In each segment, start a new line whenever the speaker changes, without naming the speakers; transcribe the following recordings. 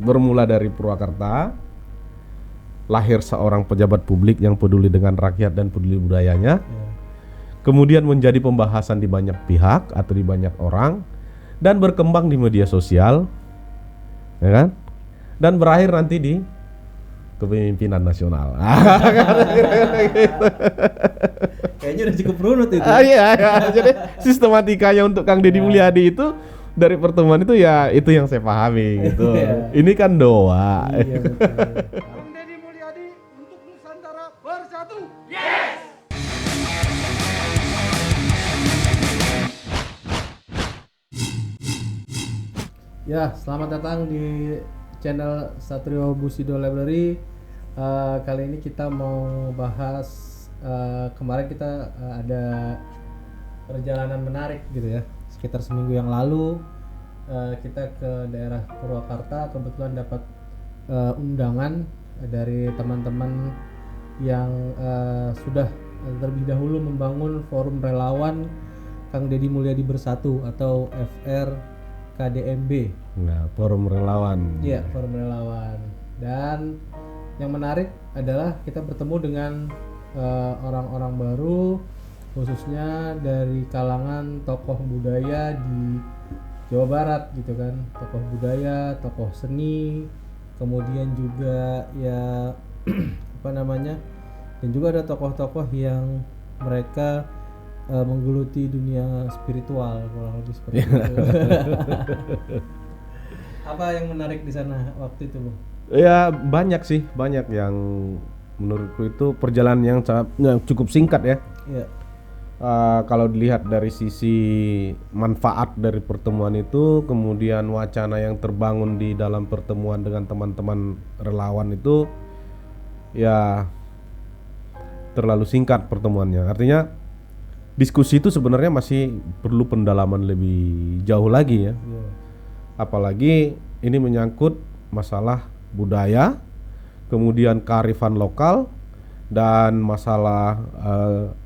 bermula dari Purwakarta, lahir seorang pejabat publik yang peduli dengan rakyat dan peduli budayanya, kemudian menjadi pembahasan di banyak pihak atau di banyak orang, dan berkembang di media sosial, ya kan? Dan berakhir nanti di kepemimpinan nasional.
Kayaknya udah cukup runut itu.
Iya. Jadi sistematikanya untuk Kang Deddy Mulyadi itu dari pertemuan itu ya itu yang saya pahami gitu. Ini kan doa.
Iya, betul.
Kang Deddy Mulyadi untuk Nusantara bersatu.
Ya, selamat datang di channel Satrio Busido Library. Kali ini kita mau bahas kemarin kita ada perjalanan menarik gitu ya. Sekitar seminggu yang lalu kita ke daerah Purwakarta, kebetulan dapat undangan dari teman-teman yang sudah terlebih dahulu membangun forum relawan Kang Deddy Mulyadi Bersatu atau FRKDMB.
Nah, forum relawan.
Iya, forum relawan. Dan yang menarik adalah kita bertemu dengan orang-orang baru, khususnya dari kalangan tokoh budaya di Jawa Barat gitu kan, tokoh budaya, tokoh seni, kemudian juga ya apa namanya, dan juga ada tokoh-tokoh yang mereka menggeluti dunia spiritual, kurang lebih seperti itu. Apa yang menarik di sana waktu itu, Bu?
Ya banyak sih, banyak yang menurutku itu perjalanan yang cukup singkat ya.
Iya.
Kalau dilihat dari sisi manfaat dari pertemuan itu, kemudian wacana yang terbangun di dalam pertemuan dengan teman-teman relawan itu, ya terlalu singkat pertemuannya. Artinya diskusi itu sebenarnya masih perlu pendalaman lebih jauh lagi ya.
Iya.
Apalagi ini menyangkut masalah budaya, kemudian kearifan lokal, dan masalah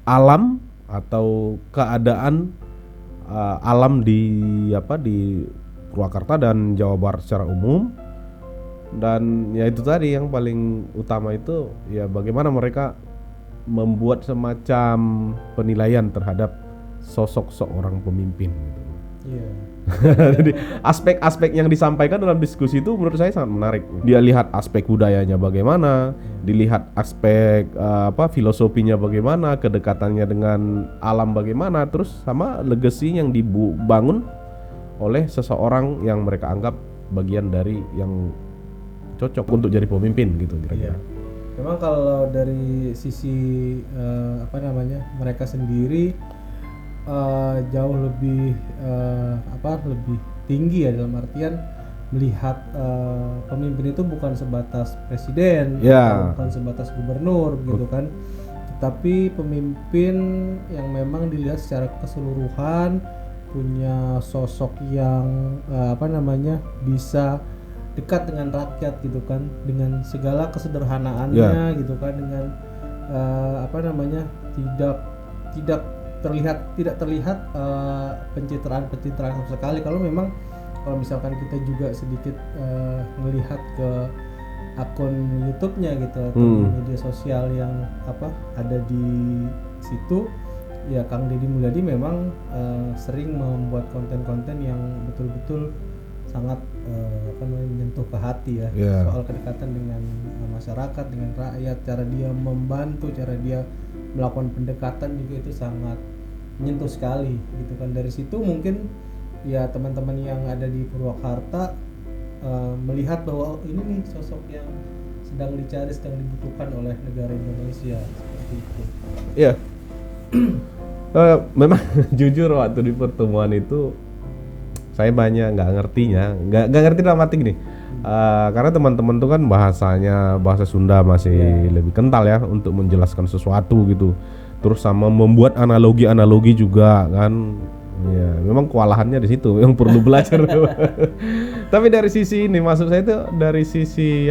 alam atau keadaan alam di Purwakarta dan Jawa Barat secara umum. Dan ya itu tadi yang paling utama itu ya bagaimana mereka membuat semacam penilaian terhadap sosok seorang pemimpin gitu.
Iya.
Jadi aspek-aspek yang disampaikan dalam diskusi itu menurut saya sangat menarik. Dia lihat aspek budayanya bagaimana, dilihat aspek filosofinya bagaimana, kedekatannya dengan alam bagaimana, terus sama legacy yang dibangun oleh seseorang yang mereka anggap bagian dari yang cocok untuk jadi pemimpin gitu kira-kira.
Iya. Memang kalau dari sisi mereka sendiri jauh lebih lebih tinggi ya, dalam artian melihat pemimpin itu bukan sebatas presiden, bukan sebatas gubernur gitu kan, tetapi pemimpin yang memang dilihat secara keseluruhan punya sosok yang bisa dekat dengan rakyat gitu kan, dengan segala kesederhanaannya gitu kan, dengan tidak terlihat pencitraan sama sekali. Kalau misalkan kita juga sedikit melihat ke akun YouTube-nya gitu atau media sosial yang ada di situ, ya Kang Deddy Mulyadi memang sering membuat konten-konten yang betul-betul sangat menyentuh ke hati ya. Soal kedekatan dengan masyarakat, dengan rakyat, cara dia membantu, cara dia melakukan pendekatan juga itu sangat menyentuh sekali gitu kan. Dari situ mungkin ya teman-teman yang ada di Purwakarta melihat bahwa ini nih sosok yang sedang dicari, sedang dibutuhkan oleh negara Indonesia seperti itu.
Iya. Memang jujur waktu di pertemuan itu saya banyak nggak ngerti dalam arti gini. Karena teman-teman tuh kan bahasa Sunda masih lebih kental ya untuk menjelaskan sesuatu gitu. Terus sama membuat analogi juga kan. Ya, memang kewalahannya di situ yang perlu belajar. Tapi dari sisi ini, maksud saya itu dari sisi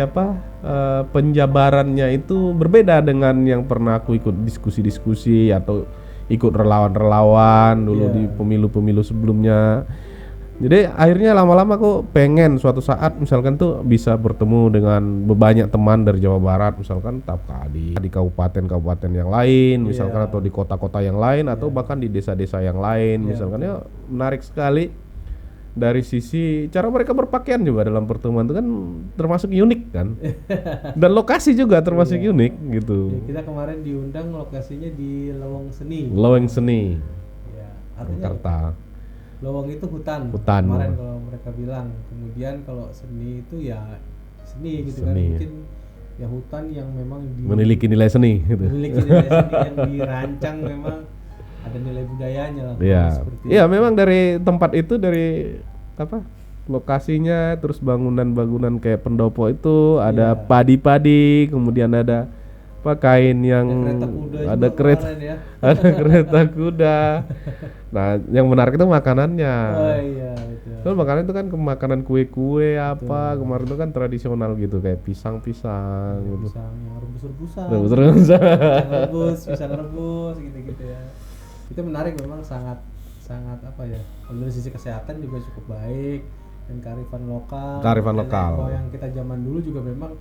penjabarannya itu berbeda dengan yang pernah aku ikut diskusi-diskusi atau ikut relawan-relawan dulu di pemilu-pemilu sebelumnya. Jadi akhirnya lama-lama kok pengen suatu saat misalkan tuh bisa bertemu dengan banyak teman dari Jawa Barat, misalkan di kabupaten-kabupaten yang lain, misalkan atau di kota-kota yang lain atau bahkan di desa-desa yang lain, misalkan ya menarik sekali dari sisi cara mereka berpakaian juga dalam pertemuan itu kan termasuk unik kan. Dan lokasi juga termasuk unik gitu.
Ya, kita kemarin diundang lokasinya di Leweng Seni.
Leweng Seni.
Ya, artinya
Jakarta.
leweng itu hutan.
Hutan.
Kemarin kalau mereka bilang. Kemudian kalau seni itu ya seni gitu kan.
Seni.
Mungkin ya hutan yang memang
Memiliki nilai seni gitu.
memiliki nilai seni yang dirancang memang ada nilai budayanya lah.
Iya.
Seperti
Iya, memang dari tempat itu dari apa? Lokasinya terus bangunan-bangunan kayak pendopo itu ada padi-padi, kemudian ada apa kain yang
kereta kuda
ada
juga
kereta
kemarin ya.
ada kereta kuda. Nah, yang menarik itu makanannya.
Oh iya betul.
Terus makanan itu kan makanan kue-kue apa kemarin itu kan tradisional gitu kayak pisang-pisang gitu.
Pisang yang rebus-rebusan.
Rebus-rebusan.
Pisang rebus gitu-gitu ya. Itu menarik, memang sangat apa ya? Kalau dari sisi kesehatan juga cukup baik dan kearifan lokal.
Kearifan
Dan
lokal.
Kalau yang kita zaman dulu juga memang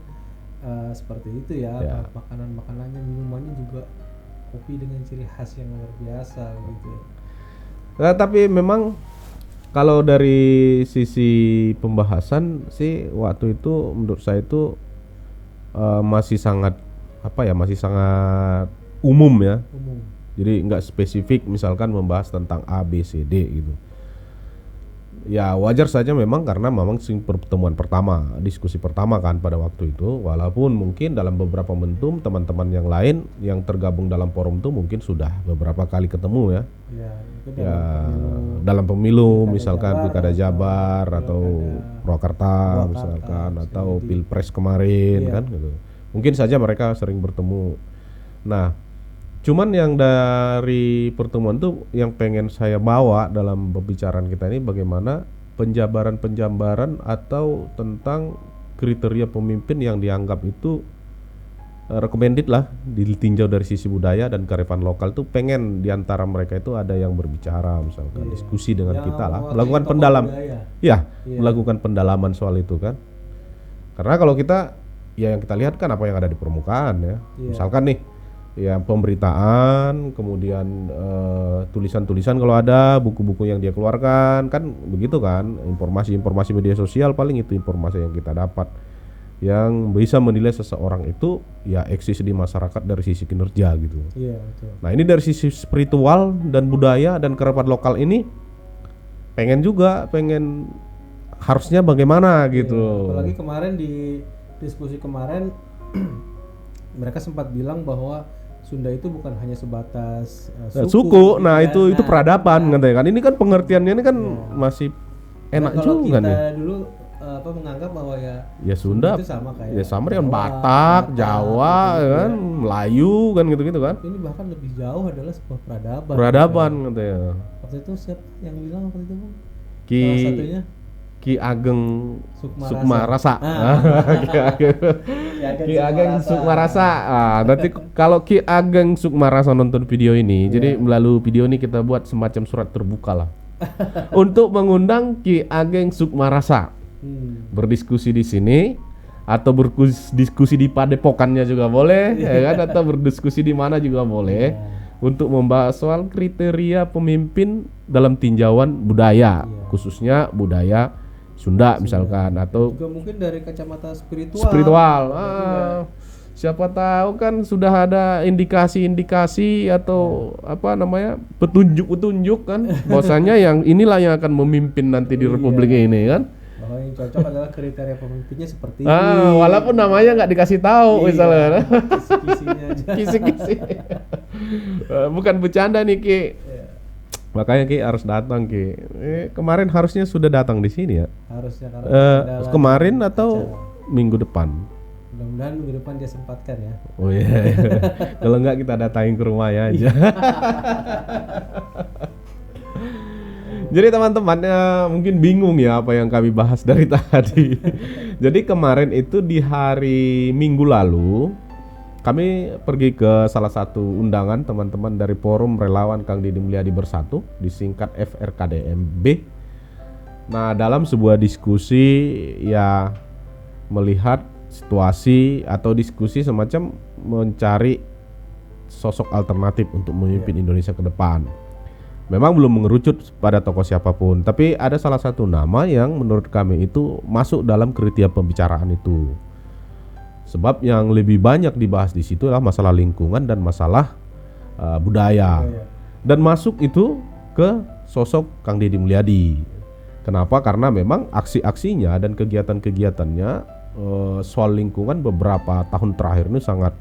seperti itu ya. Makanan-makanannya, minumannya juga kopi dengan ciri khas yang luar biasa gitu.
Nah, tapi memang kalau dari sisi pembahasan sih waktu itu menurut saya itu masih sangat apa ya, masih sangat umum ya.
Umum.
Jadi nggak spesifik misalkan membahas tentang A, B, C, D gitu. Ya wajar saja memang karena memang pertemuan pertama, diskusi pertama kan pada waktu itu. Walaupun mungkin dalam beberapa momentum teman-teman yang lain yang tergabung dalam forum itu mungkin sudah beberapa kali ketemu ya.
Ya,
Dalam pemilu
Pilkada
misalkan
Jabar,
Pilkada Jabar atau Purwakarta
Purwakarta,
misalkan atau
jadi-
Pilpres kemarin kan gitu. Mungkin saja mereka sering bertemu. Nah, cuman yang dari pertemuan tuh yang pengen saya bawa dalam pembicaraan kita ini bagaimana penjabaran-penjabaran atau tentang kriteria pemimpin yang dianggap itu recommended lah ditinjau dari sisi budaya dan kearifan lokal tuh pengen diantara mereka itu ada yang berbicara misalkan diskusi dengan
Yang
kita lah
mewakili
melakukan
tokoh
pendalam
budaya.
melakukan pendalaman soal itu kan karena kalau kita ya yang kita lihat kan apa yang ada di permukaan ya misalkan nih ya pemberitaan kemudian tulisan-tulisan kalau ada buku-buku yang dia keluarkan kan begitu kan informasi-informasi media sosial paling itu informasi yang kita dapat yang bisa menilai seseorang itu ya eksis di masyarakat dari sisi kinerja gitu.
Iya betul.
Nah ini dari sisi spiritual dan budaya dan kearifan lokal ini pengen harusnya bagaimana gitu.
Apalagi kemarin di diskusi kemarin mereka sempat bilang bahwa Sunda itu bukan hanya sebatas
suku.
gitu
Nah
kan.
itu peradaban katanya kan. Ini kan pengertiannya ini kan masih enak
kalau
juga
kita
nih.
dulu menganggap bahwa ya
Sunda
itu sama kayak
ya sama dengan
Jawa,
Batak, Jawa
gitu
kan, Melayu kan gitu-gitu kan.
Ini bahkan lebih jauh adalah sebuah peradaban.
Peradaban katanya.
Waktu itu siapa yang bilang waktu itu Bang?
Ki
Salah satunya
Ki Ageng
Sukmarasa.
Sukmarasa. Ki Ageng
Sukmarasa.
Sukmarasa. Nanti kalau Ki Ageng Sukmarasa nonton video ini, jadi melalui video ini kita buat semacam surat terbuka lah. Untuk mengundang Ki Ageng Sukmarasa berdiskusi di sini atau berdiskusi di padepokannya juga boleh, ya kan? Atau berdiskusi di mana juga boleh untuk membahas soal kriteria pemimpin dalam tinjauan budaya, khususnya budaya Sunda misalkan atau
juga mungkin dari kacamata spiritual.
Siapa tahu kan sudah ada indikasi-indikasi atau apa namanya petunjuk-petunjuk kan bahwasanya yang inilah yang akan memimpin nanti di republik ini kan.
Bahwa yang cocok adalah kriteria pemimpinnya seperti ini.
Walaupun namanya nggak dikasih tahu misalnya.
Kisi-kisinya aja.
Kisi-kisi. Bukan bercanda nih Ki. Makanya Ki harus datang Ki. Kemarin harusnya sudah datang di sini ya.
Harusnya karena
kemarin atau minggu depan.
Mudah-mudahan minggu depan dia sempatkan ya.
Oh iya. Kalau enggak kita datangin ke rumahnya aja. Jadi teman-teman mungkin bingung ya apa yang kami bahas dari tadi. Jadi kemarin itu di hari Minggu lalu kami pergi ke salah satu undangan teman-teman dari Forum Relawan Kang Didi Mulyadi Bersatu, disingkat FRKDMB. Nah, dalam sebuah diskusi ya melihat situasi atau diskusi semacam mencari sosok alternatif untuk memimpin Indonesia ke depan. Memang belum mengerucut pada tokoh siapapun, tapi ada salah satu nama yang menurut kami itu masuk dalam kriteria pembicaraan itu. Sebab yang lebih banyak dibahas di situ adalah masalah lingkungan dan masalah budaya. Dan masuk itu ke sosok Kang Deddy Mulyadi. Kenapa? Karena memang aksi-aksinya dan kegiatan-kegiatannya soal lingkungan beberapa tahun terakhir ini sangat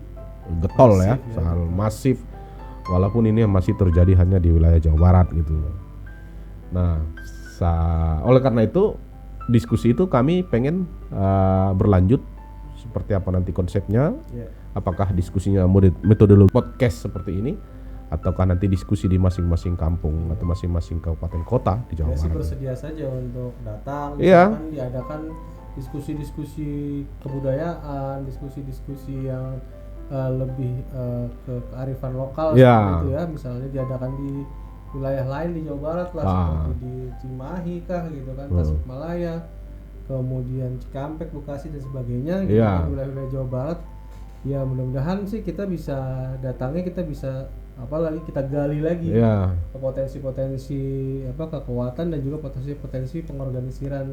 getol masif, sangat masif. Walaupun ini masih terjadi hanya di wilayah Jawa Barat gitu. Nah, oleh karena itu diskusi itu kami pengen berlanjut seperti apa nanti konsepnya. Apakah diskusinya metodologi podcast seperti ini, ataukah nanti diskusi di masing-masing kampung atau masing-masing kabupaten kota di Jawa Barat.
Sih bersedia saja untuk datang, misalkan diadakan diskusi-diskusi kebudayaan, diskusi-diskusi yang lebih ke kearifan lokal seperti itu ya, misalnya diadakan di wilayah lain di Jawa Barat lah, seperti di Cimahi kah gitu kan, Tasikmalaya, kemudian Cikampek, Bekasi dan sebagainya gitu kan, wilayah-wilayah Jawa Barat. Ya mudah-mudahan sih kita bisa datangnya, kita bisa apalagi kita gali lagi potensi-potensi kekuatan dan juga potensi-potensi pengorganisiran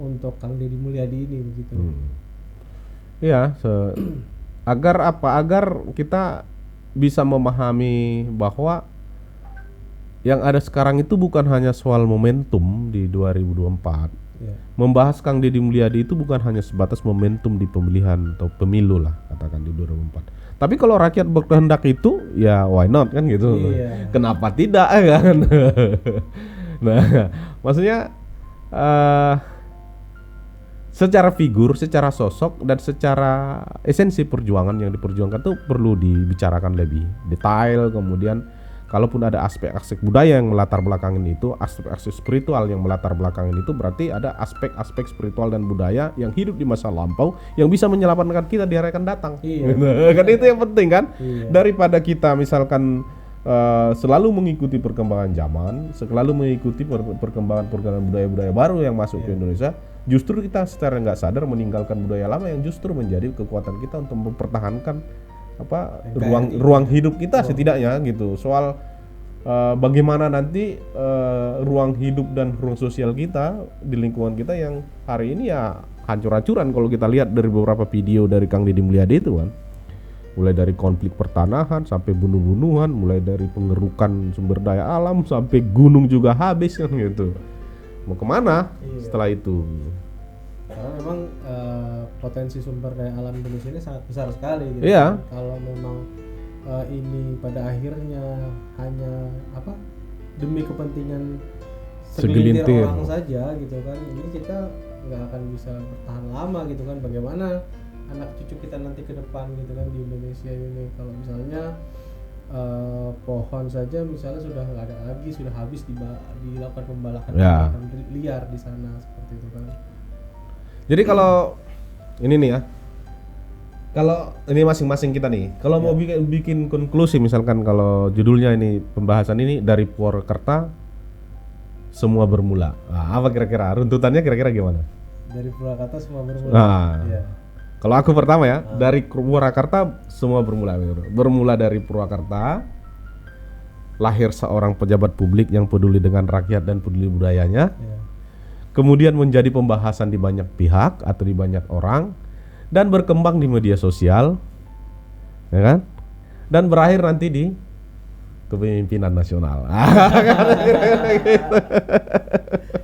untuk Kang Deddy Mulyadi ini begitu.
Iya, agar kita bisa memahami bahwa yang ada sekarang itu bukan hanya soal momentum di 2024. Membahas Kang Deddy Mulyadi itu bukan hanya sebatas momentum di pemilihan atau pemilu lah katakan di 2024. Tapi kalau rakyat berkehendak itu ya why not kan gitu. Kenapa tidak kan? Nah, maksudnya secara figur, secara sosok, dan secara esensi perjuangan yang diperjuangkan itu perlu dibicarakan lebih detail. Kemudian kalaupun ada aspek-aspek budaya yang melatar belakangin itu, aspek-aspek spiritual yang melatar belakangin itu, berarti ada aspek-aspek spiritual dan budaya yang hidup di masa lampau yang bisa menyelamatkan kita di hari akan datang. Kan itu yang penting kan? Daripada kita misalkan selalu mengikuti perkembangan zaman, selalu mengikuti perkembangan budaya-budaya baru yang masuk ke Indonesia, justru kita secara nggak sadar meninggalkan budaya lama yang justru menjadi kekuatan kita untuk mempertahankan ruang hidup kita setidaknya gitu. Soal bagaimana nanti ruang hidup dan ruang sosial kita di lingkungan kita yang hari ini ya hancur-hancuran kalau kita lihat dari beberapa video dari Kang Deddy Mulyadi itu kan. Mulai dari konflik pertanahan sampai bunuh-bunuhan, mulai dari pengerukan sumber daya alam sampai gunung juga habis kan gitu. Mau kemana setelah itu?
Karena memang potensi sumber daya alam Indonesia ini sangat besar sekali gitu. Kalau memang ini pada akhirnya hanya demi kepentingan segelintir orang saja gitu kan, ini kita nggak akan bisa bertahan lama gitu kan. Bagaimana anak cucu kita nanti ke depan gitu kan di Indonesia ini, kalau misalnya pohon saja misalnya sudah nggak ada lagi, sudah habis dilakukan pembalakan liar di sana seperti itu kan. Jadi
kalau ini nih ya, kalau ini masing-masing kita nih, kalau mau bikin konklusi misalkan kalau judulnya ini pembahasan ini dari Purwakarta semua bermula, apa kira-kira runtutannya kira-kira gimana?
Dari Purwakarta semua bermula.
Kalau aku pertama ya, dari Purwakarta semua bermula. Bermula dari Purwakarta, lahir seorang pejabat publik yang peduli dengan rakyat dan peduli budayanya. Kemudian menjadi pembahasan di banyak pihak atau di banyak orang, dan berkembang di media sosial, ya kan? Dan berakhir nanti di kepemimpinan nasional.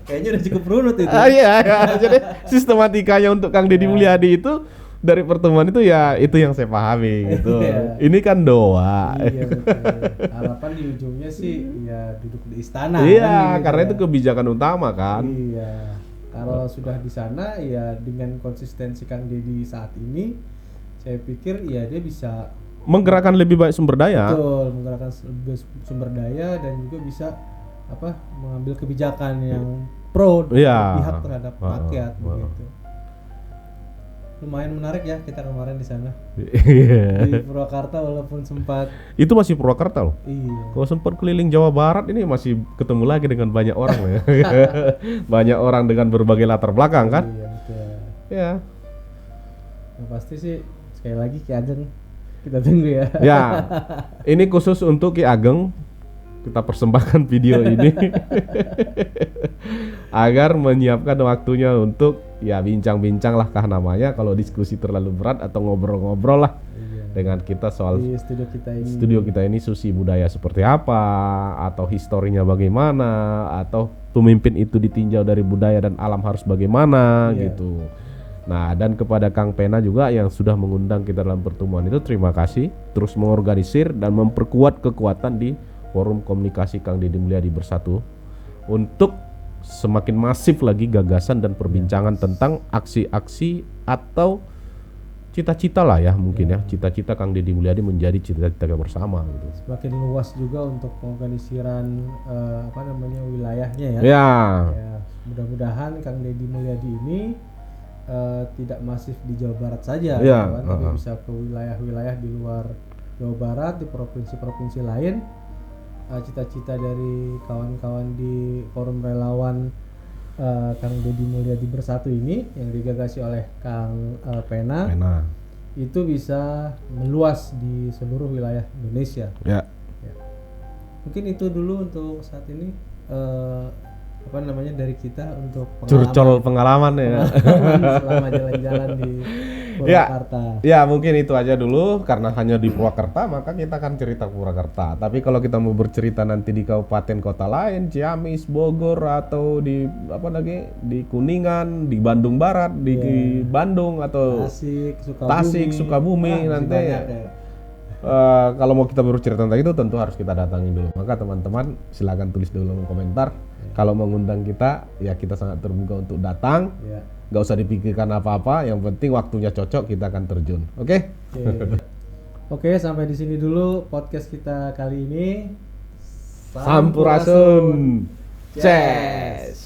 Kayaknya udah cukup runut itu.
Jadi sistematikanya untuk Kang Deddy Mulyadi itu dari pertemuan itu ya itu yang saya pahami gitu. Ini kan doa.
Iya betul. Harapan di ujungnya sih ya duduk di istana.
Iya, karena itu kebijakan utama kan.
Iya. Kalau sudah di sana ya dengan konsistensi Kang Deddy saat ini, saya pikir ya dia bisa
menggerakkan lebih banyak sumber daya.
Betul, menggerakkan sumber daya dan juga bisa mengambil kebijakan yang pro pihak terhadap rakyat begitu. lumayan menarik ya kita kemarin di sana
Iya.
di Purwakarta, walaupun sempat
Itu masih Purwakarta loh.
iya
Kalau sempat keliling Jawa Barat ini masih ketemu lagi dengan banyak orang ya. Banyak orang dengan berbagai latar belakang kan?
iya betul.
Ya.
Yang pasti sih sekali lagi Ki Ageng kita tunggu ya.
Ya. Ini khusus untuk Ki Ageng. Kita persembahkan video ini agar menyiapkan waktunya untuk ya bincang-bincang lah kah namanya, kalau diskusi terlalu berat atau ngobrol-ngobrol lah
Iya.
dengan kita soal
Di studio kita ini
Susi budaya seperti apa, atau historinya bagaimana, atau pemimpin itu ditinjau dari budaya dan alam harus bagaimana
Iya.
gitu. Nah, dan kepada Kang Pena juga yang sudah mengundang kita dalam pertemuan itu, terima kasih terus mengorganisir dan memperkuat kekuatan di forum komunikasi Kang Deddy Mulyadi Bersatu untuk semakin masif lagi gagasan dan perbincangan tentang aksi-aksi atau cita-cita lah ya mungkin ya, cita-cita Kang Deddy Mulyadi menjadi cita-cita kita bersama gitu.
semakin luas juga untuk pengorganisiran wilayahnya ya.
Ya,
Ya, mudah-mudahan Kang Deddy Mulyadi ini tidak masif di Jawa Barat saja,
Ya,
gitu kan, tapi bisa ke wilayah-wilayah di luar Jawa Barat, di provinsi-provinsi lain. Cita-cita dari kawan-kawan di forum relawan Kang Deddy Mulyadi Bersatu ini yang digagasi oleh Kang Pena itu bisa meluas di seluruh wilayah Indonesia.
ya.
Ya. Mungkin itu dulu untuk saat ini dari kita untuk
Curcol pengalaman ya.
selama jalan-jalan di
Ya,
Purwakarta.
ya mungkin itu aja dulu karena hanya di Purwakarta maka kita akan cerita Purwakarta. Tapi kalau kita mau bercerita nanti di kabupaten kota lain, Ciamis, Bogor atau di di Kuningan, di Bandung Barat, di Bandung atau Tasik, Sukabumi nanti
banyak ya.
kalau mau kita bercerita tentang itu tentu harus kita datangi dulu. Maka teman-teman silakan tulis dulu komentar. Kalau mengundang kita ya kita sangat terbuka untuk datang.
Ya.
Gak usah dipikirkan apa-apa, yang penting waktunya cocok kita akan terjun. Oke?
Oke, sampai di sini dulu podcast kita kali ini.
Sampurasun. Ces.